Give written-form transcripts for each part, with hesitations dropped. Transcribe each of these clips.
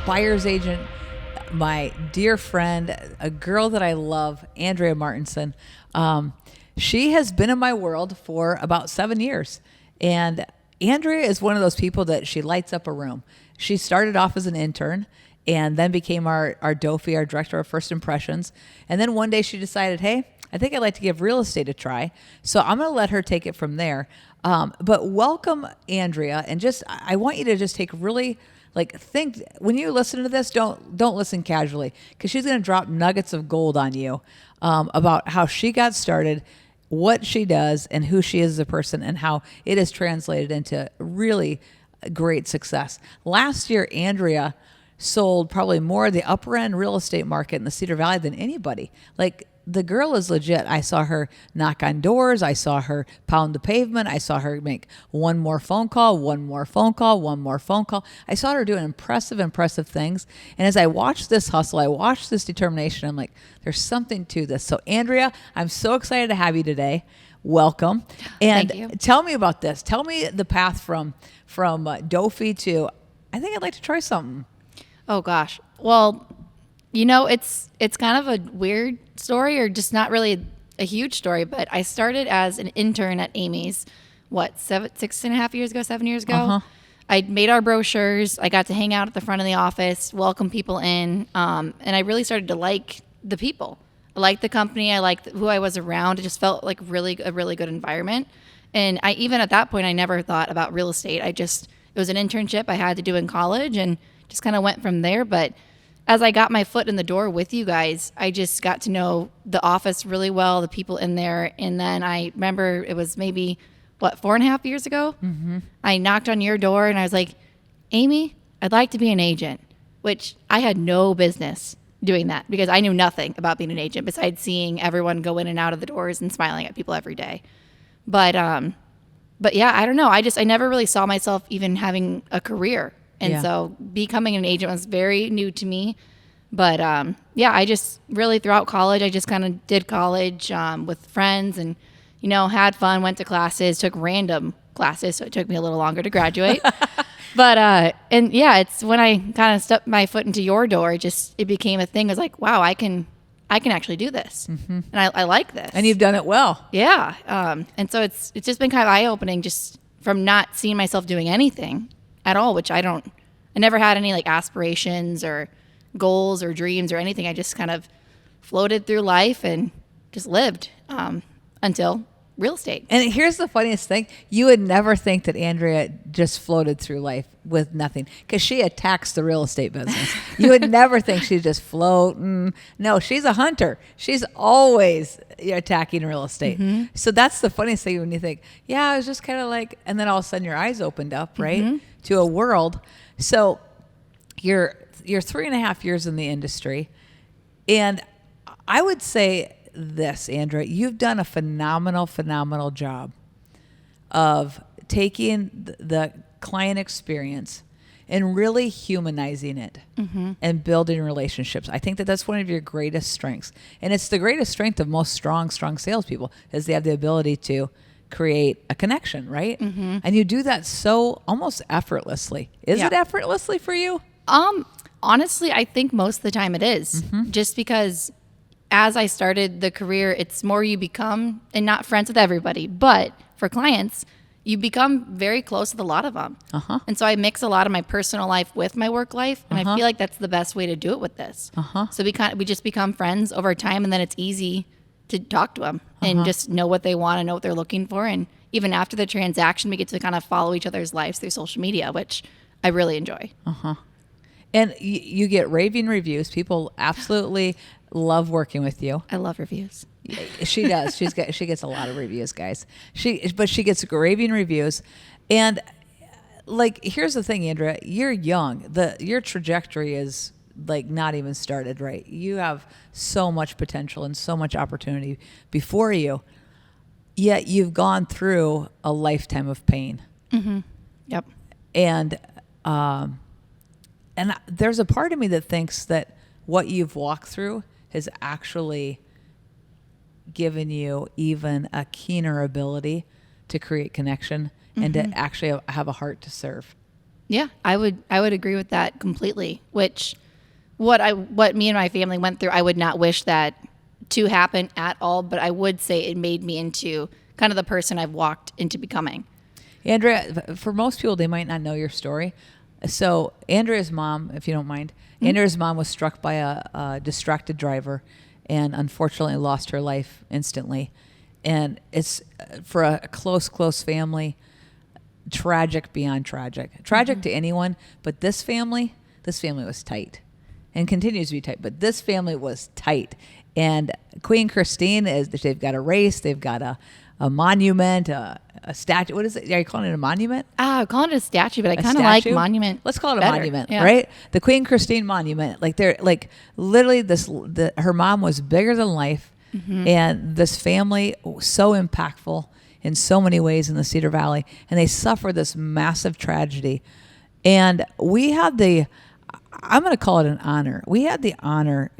buyer's agent, my dear friend, a girl that I love, Andrea Martinson. She has been in my world for about 7 years. And Andrea is one of those people that she lights up a room. She started off as an intern and then became our DOFI, our director of first impressions. And then one day she decided, hey, I think I'd like to give real estate a try. So I'm going to let her take it from there. But welcome, Andrea. And I want you to just take really, think, when you listen to this, don't listen casually, because she's going to drop nuggets of gold on you about how she got started, what she does, and who she is as a person, and how it has translated into really great success. Last year, Andrea sold probably more of the upper end real estate market in the Cedar Valley than anybody. The girl is legit. I saw her knock on doors. I saw her pound the pavement. I saw her make one more phone call, one more phone call, one more phone call. I saw her doing impressive things. And as I watched this hustle, I watched this determination, I'm like, there's something to this. So Andrea, I'm so excited to have you today. Welcome. And Thank you. Tell me about this. Tell me the path from DOFI to, I think I'd like to try something. Oh gosh. Well, it's kind of a weird story, or just not really a huge story, but I started as an intern at Amy's, 6.5 years ago, 7 years ago. Uh-huh. I made our brochures. I got to hang out at the front of the office, welcome people in. And I really started to like the people. I liked the company. I liked who I was around. It just felt like a really good environment. And even at that point, I never thought about real estate. It was an internship I had to do in college, and just kind of went from there. But as I got my foot in the door with you guys, I just got to know the office really well, the people in there. And then I remember it was maybe, 4.5 years ago? Mm-hmm. I knocked on your door and I was like, Amy, I'd like to be an agent, which I had no business doing that because I knew nothing about being an agent besides seeing everyone go in and out of the doors and smiling at people every day. But yeah, I don't know. I never really saw myself even having a career. And so becoming an agent was very new to me. But I just really throughout college, I just kind of did college with friends and, had fun, went to classes, took random classes. So it took me a little longer to graduate. But it's when I kind of stepped my foot into your door, it became a thing. I was like, wow, I can actually do this. Mm-hmm. And I like this. And you've done it well. Yeah. And so it's just been kind of eye-opening just from not seeing myself doing anything at all, which I never had any aspirations or goals or dreams or anything. I just kind of floated through life and just lived until real estate. And here's the funniest thing. You would never think that Andrea just floated through life with nothing, because she attacks the real estate business. You would never think she's just floating. No, she's a hunter. She's always attacking real estate. Mm-hmm. So that's the funniest thing when you think, I was just kind of and then all of a sudden your eyes opened up, right? Mm-hmm. To a world. So you're 3.5 years in the industry. And I would say this, Andrea, you've done a phenomenal job of taking the client experience and really humanizing it, mm-hmm. and building relationships. I think that's one of your greatest strengths. And it's the greatest strength of most strong salespeople, is they have the ability to create a connection, right? Mm-hmm. And you do that so almost effortlessly. Is it effortlessly for you? Honestly, I think most of the time it is. Mm-hmm. Just because as I started the career, it's more you become, and not friends with everybody, but for clients, you become very close with a lot of them. Uh-huh. And so I mix a lot of my personal life with my work life, and I feel like that's the best way to do it with this. Uh-huh. So we just become friends over time, and then it's easy to talk to them and just know what they want and know what they're looking for. And even after the transaction, we get to kind of follow each other's lives through social media, which I really enjoy. Uh-huh. And you get raving reviews. People absolutely love working with you. I love reviews. She does. She gets a lot of reviews, guys. But she gets raving reviews. And here's the thing, Andrea, you're young. Your trajectory is not even started, right? You have so much potential and so much opportunity before you, yet you've gone through a lifetime of pain. Mm-hmm. Yep. And there's a part of me that thinks that what you've walked through has actually given you even a keener ability to create connection, mm-hmm. and to actually have a heart to serve. Yeah, I would agree with that completely. Which what me and my family went through, I would not wish that to happen at all, but I would say it made me into kind of the person I've walked into becoming. Andrea, for most people, they might not know your story. So Andrea's mom, if you don't mind, Andrea's mom was struck by a distracted driver and unfortunately lost her life instantly. And it's for a close family, tragic beyond tragic. Tragic to anyone, but this family was tight and continues to be tight. But this family was tight. And Queen Christine, they've got a race, they've got a monument, a statue. What is it? Are you calling it a monument? I'm calling it a statue, but I kind of like monument. Let's call it a better. monument, Yeah. right? The Queen Christine Monument. Like they're like literally her mom was bigger than life, and this family was so impactful in so many ways in the Cedar Valley, and they suffered this massive tragedy. And we had I'm going to call it an honor. We had the honor,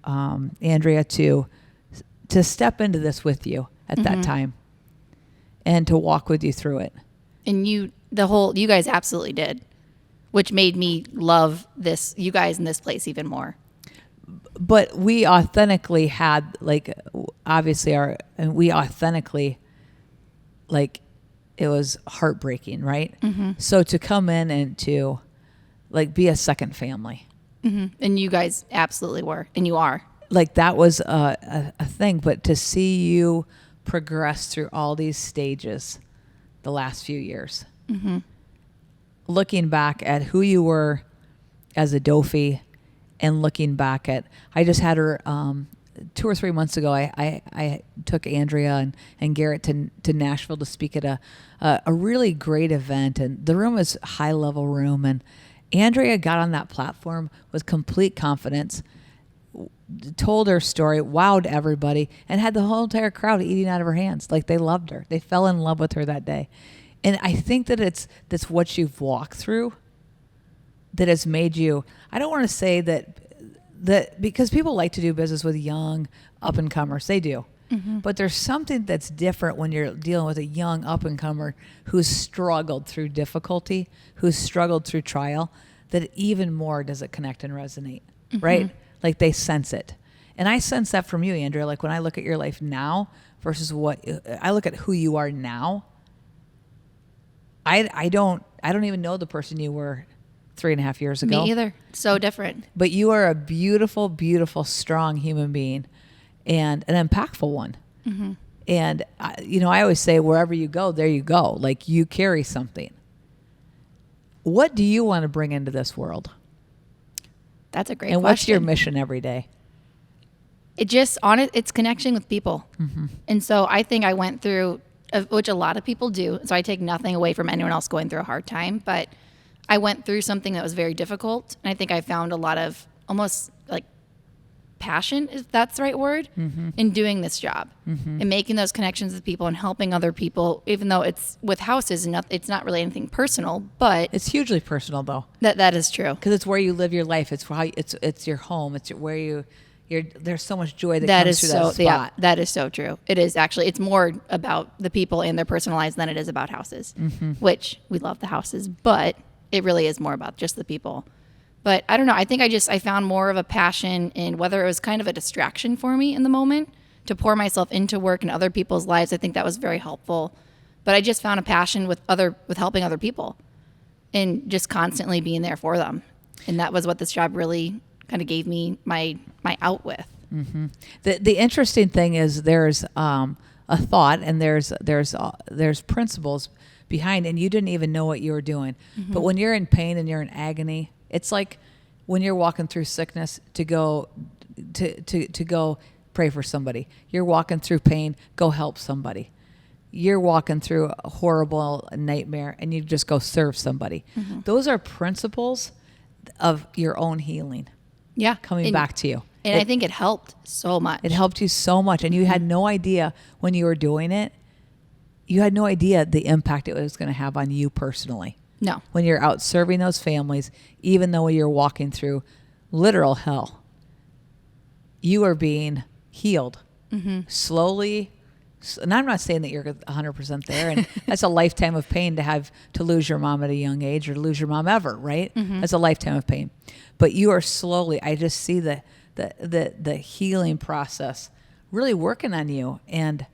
Andrea, to step into this with you at that time and to walk with you through it. And you guys absolutely did, which made me love you guys in this place even more. But we authentically had it was heartbreaking, right? So to come in and to be a second family. And you guys absolutely were, and you are. Like that was a thing, but to see you progress through all these stages the last few years, looking back at who you were as a Dophie and looking back at, I just had her 2 or 3 months ago, I took Andrea and Garrett to Nashville to speak at a really great event, and the room was high level room, and Andrea got on that platform with complete confidence, told her story, wowed everybody, and had the whole entire crowd eating out of her hands. Like they loved her. They fell in love with her that day. And I think that that's what you've walked through that has made you, I don't want to say that because people like to do business with young up and comers. They do. But there's something that's different when you're dealing with a young up and comer who's struggled through difficulty, who's struggled through trial, that even more does it connect and resonate, right? Like they sense it. And I sense that from you, Andrea. Like when I look at your life now versus what I look at who you are now, I don't even know the person you were 3.5 years ago. Me either. So different. But you are a beautiful, beautiful, strong human being and an impactful one. And, I always say wherever you go, there you go. Like you carry something. What do you want to bring into this world? That's a great question. And what's your mission every day? It's connecting with people. And so I think I went through, which a lot of people do. So I take nothing away from anyone else going through a hard time, but I went through something that was very difficult. And I think I found a lot of almost like passion, if that's the right word, in doing this job and making those connections with people and helping other people, even though it's with houses and it's not really anything personal, but it's hugely personal though. That is true. Because it's where you live your life. It's it's your home. It's where you're there's so much joy that comes through that spot. Yeah, that is so true. It is actually, it's more about the people and their personal lives than it is about houses, which we love the houses, but it really is more about just the people. But I don't know. I think I found more of a passion in whether it was kind of a distraction for me in the moment to pour myself into work and other people's lives. I think that was very helpful. But I just found a passion with helping other people and just constantly being there for them. And that was what this job really kind of gave me my out with. The interesting thing is there's a thought and there's principles behind, and you didn't even know what you were doing. But when you're in pain and you're in agony, it's like when you're walking through sickness to go pray for somebody. You're walking through pain, go help somebody. You're walking through a horrible nightmare and you just go serve somebody. Those are principles of your own healing. Yeah. Coming back to you. And I think it helped so much. It helped you so much. And you had no idea when you were doing it, you had no idea the impact it was going to have on you personally. No. When you're out serving those families, even though you're walking through literal hell, you are being healed slowly, And I'm not saying that you're 100% there, and that's a lifetime of pain to lose your mom at a young age or to lose your mom ever, right? That's a lifetime of pain. But you are slowly, I just see the healing process really working on you, and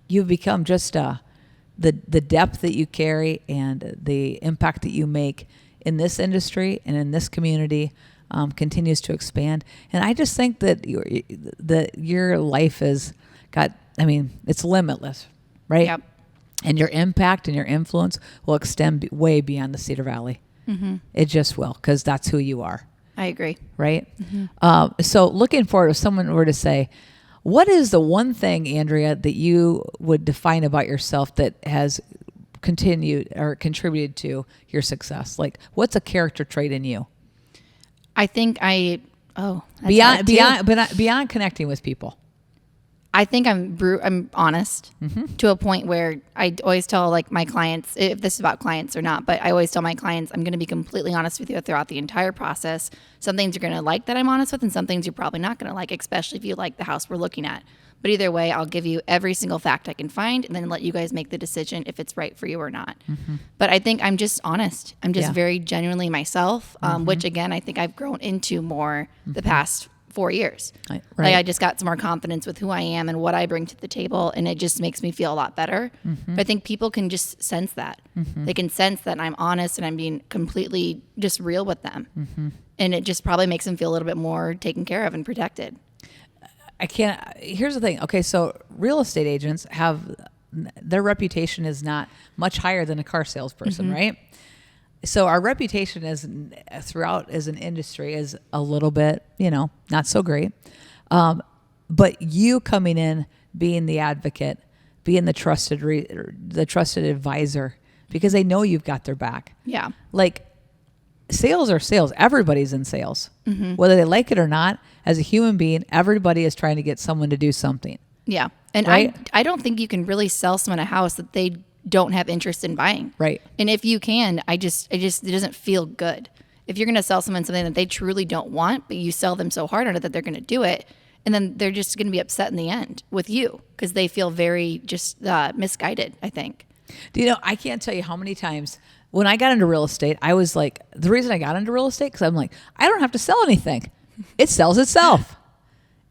you've become just the depth that you carry and the impact that you make in this industry and in this community continues to expand. And I just think that your life has got, it's limitless, right? Yep. And your impact and your influence will extend way beyond the Cedar Valley. It just will, because that's who you are. I agree. Right? So looking forward, if someone were to say, what is the one thing, Andrea, that you would define about yourself that has continued or contributed to your success? Like, what's a character trait in you? I think that's beyond connecting with people. I think I'm honest to a point where I always tell like my clients, if this is about clients or not, but I always tell my clients, I'm going to be completely honest with you throughout the entire process. Some things you're going to like that I'm honest with, and some things you're probably not going to like, especially if you like the house we're looking at. But either way, I'll give you every single fact I can find and then let you guys make the decision if it's right for you or not. But I think I'm just honest. I'm just very genuinely myself, which again, I think I've grown into more the past 4 years. Right. Like I just got some more confidence with who I am and what I bring to the table, and it just makes me feel a lot better. But I think people can just sense that. They can sense that I'm honest and I'm being completely just real with them. And it just probably makes them feel a little bit more taken care of and protected. Here's the thing. Okay, so real estate agents their reputation is not much higher than a car salesperson, right? So our reputation throughout as an industry is a little bit, not so great. But you coming in, being the advocate, being the trusted advisor, because they know you've got their back. Yeah. Like, sales are sales. Everybody's in sales. Whether they like it or not, as a human being, everybody is trying to get someone to do something. Yeah. And right? I don't think you can really sell someone a house that they don't have interest in buying. Right. And if you can, it doesn't feel good. If you're going to sell someone something that they truly don't want, but you sell them so hard on it that they're going to do it, and then they're just going to be upset in the end with you because they feel very just misguided, I think. I can't tell you how many times when I got into real estate, I was like, the reason I got into real estate, because I'm like, I don't have to sell anything. It sells itself.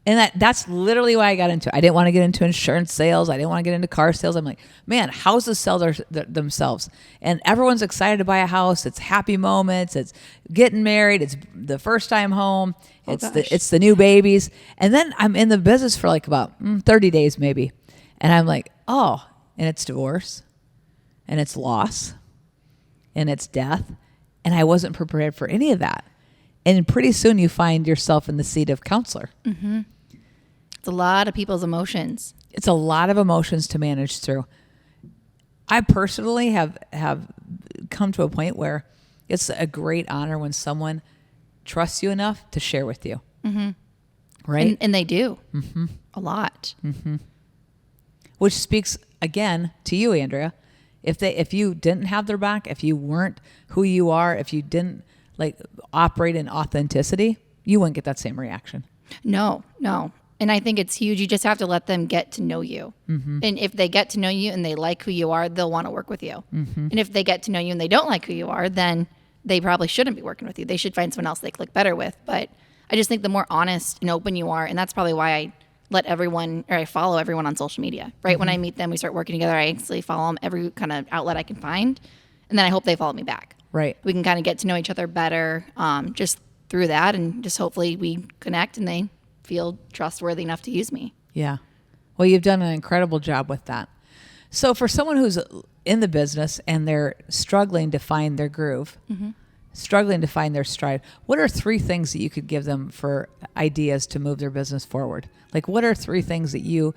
And that's literally why I got into it. I didn't want to get into insurance sales. I didn't want to get into car sales. I'm like, man, houses sell themselves. And everyone's excited to buy a house. It's happy moments. It's getting married. It's the first time home. It's the new babies. And then I'm in the business for like about 30 days maybe. And I'm like, oh, and it's divorce. And it's loss. And it's death. And I wasn't prepared for any of that. And pretty soon you find yourself in the seat of counselor. It's a lot of people's emotions. It's a lot of emotions to manage through. I personally have come to a point where it's a great honor when someone trusts you enough to share with you. Right? And they do. A lot. Which speaks, again, to you, Andrea. If you didn't have their back, if you weren't who you are, if you didn't operate in authenticity, you wouldn't get that same reaction. No. And I think it's huge. You just have to let them get to know you. And if they get to know you and they like who you are, they'll want to work with you. And if they get to know you and they don't like who you are, then they probably shouldn't be working with you. They should find someone else they click better with. But I just think the more honest and open you are, and that's probably why I follow everyone on social media. Right? When I meet them, we start working together. I instantly follow them every kind of outlet I can find. And then I hope they follow me back. Right. We can kind of get to know each other better just through that, and just hopefully we connect and they feel trustworthy enough to use me. Yeah. Well, you've done an incredible job with that. So for someone who's in the business and they're struggling to find their groove, struggling to find their stride, what are 3 things that you could give them for ideas to move their business forward? Like, what are 3 things that you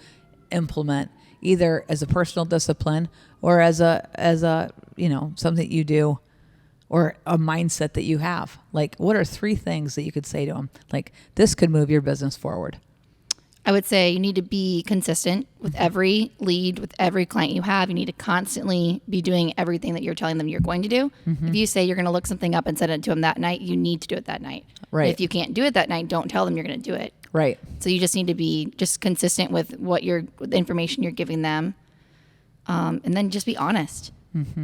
implement either as a personal discipline or as a something that you do, or a mindset that you have? Like, what are 3 things that you could say to them? Like, this could move your business forward. I would say you need to be consistent with every lead, with every client you have. You need to constantly be doing everything that you're telling them you're going to do. If you say you're going to look something up and send it to them that night, you need to do it that night. Right. If you can't do it that night, don't tell them you're going to do it. Right. So you just need to be just consistent with with the information you're giving them. And then just be honest.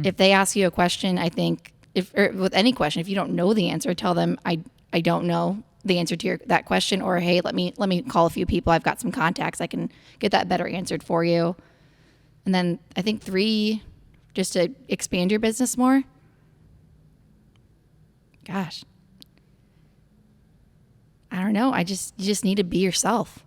If they ask you a question, I think or with any question, if you don't know the answer, tell them I don't know the answer to that question, or hey, let me call a few people. I've got some contacts. I can get that better answered for you. And then I think 3, just to expand your business more. Gosh, I don't know. You just need to be yourself.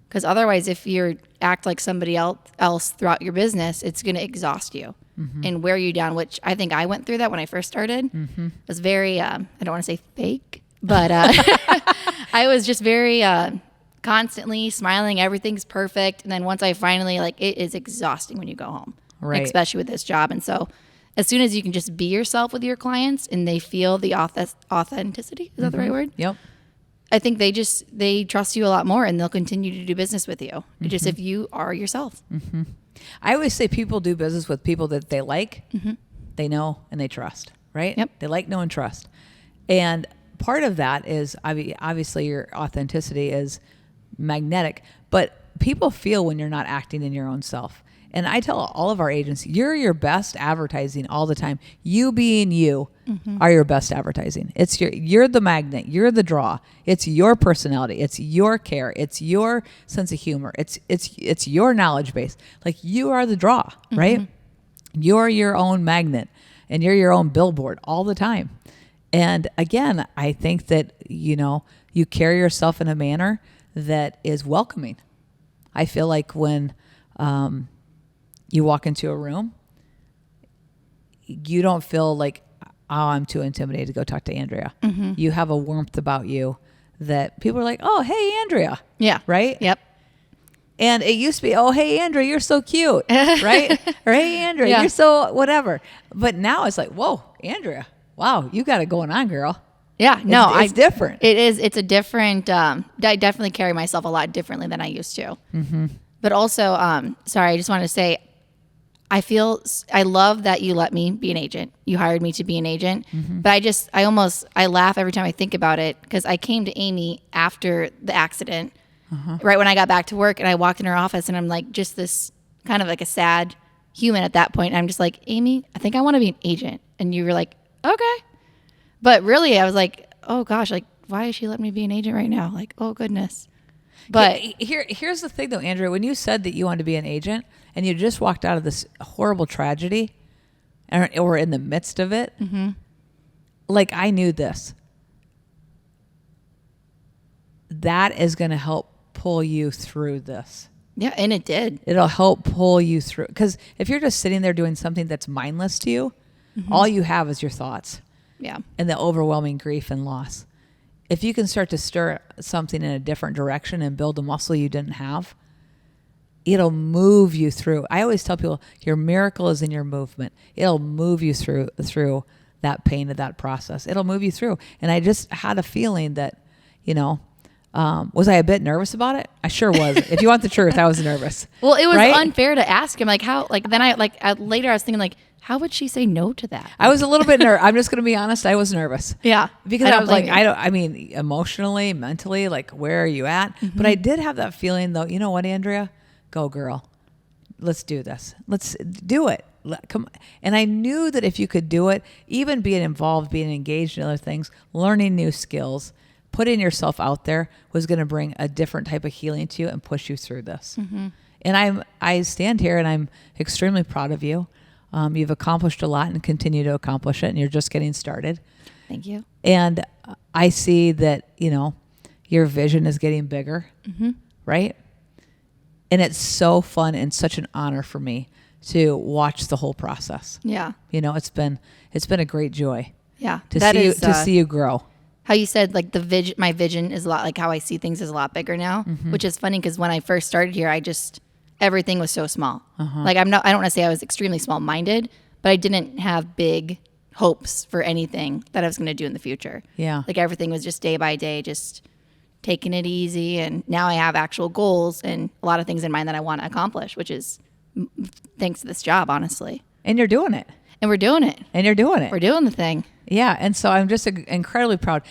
Because otherwise, if you act like somebody else throughout your business, it's going to exhaust you and wear you down, which I think I went through that when I first started. It was very, I don't want to say fake, but I was just very constantly smiling. Everything's perfect. And then once I finally, it is exhausting when you go home, right? Especially with this job. And so as soon as you can just be yourself with your clients and they feel the authenticity, is that the right word? Yep. I think they trust you a lot more and they'll continue to do business with you. Just if you are yourself. I always say people do business with people that they like, they know, and they trust, right? Yep. They like, know, and trust. And part of that is obviously your authenticity is magnetic, but people feel when you're not acting in your own self. And I tell all of our agents, you're your best advertising all the time. You being you are your best advertising. You're the magnet. You're the draw. It's your personality. It's your care. It's your sense of humor. It's your knowledge base. Like you are the draw, right? You're your own magnet and you're your own billboard all the time. And again, I think that, you carry yourself in a manner that is welcoming. I feel like when, you walk into a room, you don't feel like, oh, I'm too intimidated to go talk to Andrea. You have a warmth about you that people are like, oh, hey, Andrea. Yeah. Right? Yep. And it used to be, oh, hey, Andrea, you're so cute. Right? Or hey, Andrea, you're so whatever. But now it's like, whoa, Andrea, wow, you got it going on, girl. Yeah. No, it's different. It is. It's a different, I definitely carry myself a lot differently than I used to. But also, sorry, I just wanted to say, I love that you let me be an agent. You hired me to be an agent. But I laugh every time I think about it because I came to Amy after the accident, right when I got back to work, and I walked in her office and I'm like just this kind of like a sad human at that point. And I'm just like, Amy, I think I want to be an agent. And you were like, okay. But really I was like, oh gosh, like why is she letting me be an agent right now? Like, oh goodness. But here's the thing though, Andrea, when you said that you wanted to be an agent and you just walked out of this horrible tragedy or in the midst of it, like I knew this. That is going to help pull you through this. Yeah, and it did. It'll help pull you through. Because if you're just sitting there doing something that's mindless to you, all you have is your thoughts. Yeah. And the overwhelming grief and loss. If you can start to stir something in a different direction and build a muscle you didn't have, it'll move you through. I always tell people your miracle is in your movement. It'll move you through that pain of that process. It'll move you through. And I just had a feeling that, was I a bit nervous about it? I sure was. If you want the truth, I was nervous. Well, it was right? unfair to ask him how, then later I was thinking how would she say no to that? I was a little bit nervous. I'm just going to be honest. I was nervous. Yeah. Because I was like, emotionally, mentally, like, where are you at? But I did have that feeling though, you know what, Andrea? Go girl. Let's do this. Let's do it. Come. And I knew that if you could do it, even being involved, being engaged in other things, learning new skills, putting yourself out there was going to bring a different type of healing to you and push you through this. And I stand here and I'm extremely proud of you. You've accomplished a lot and continue to accomplish it, and you're just getting started. Thank you. And I see that, your vision is getting bigger, right? And it's so fun and such an honor for me to watch the whole process. Yeah. It's been a great joy. Yeah. To see you grow. How you said my vision is a lot like how I see things is a lot bigger now, which is funny because when I first started here, everything was so small. I don't want to say I was extremely small minded, but I didn't have big hopes for anything that I was going to do in the future. Yeah. Like everything was just day by day, just taking it easy. And now I have actual goals and a lot of things in mind that I want to accomplish, which is thanks to this job, honestly. And you're doing it. And we're doing it. And you're doing it. We're doing the thing. Yeah. And so I'm just incredibly proud.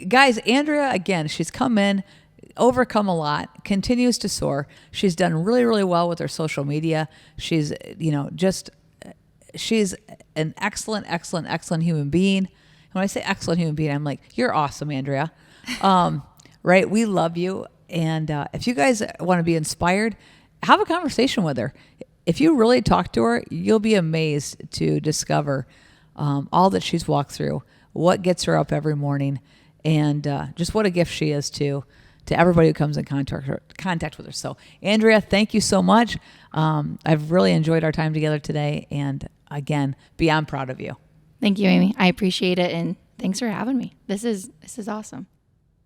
Guys, Andrea, again, she's come in, overcome a lot, continues to soar. She's done really, really well with her social media. She's, she's an excellent, excellent, excellent human being. When I say excellent human being, I'm like, you're awesome, Andrea. Right? We love you. And if you guys want to be inspired, have a conversation with her. If you really talk to her, you'll be amazed to discover all that she's walked through, what gets her up every morning, and just what a gift she is to everybody who comes in contact with her. So, Andrea, thank you so much. I've really enjoyed our time together today, and again, beyond proud of you. Thank you, Amy. I appreciate it, and thanks for having me. This is awesome.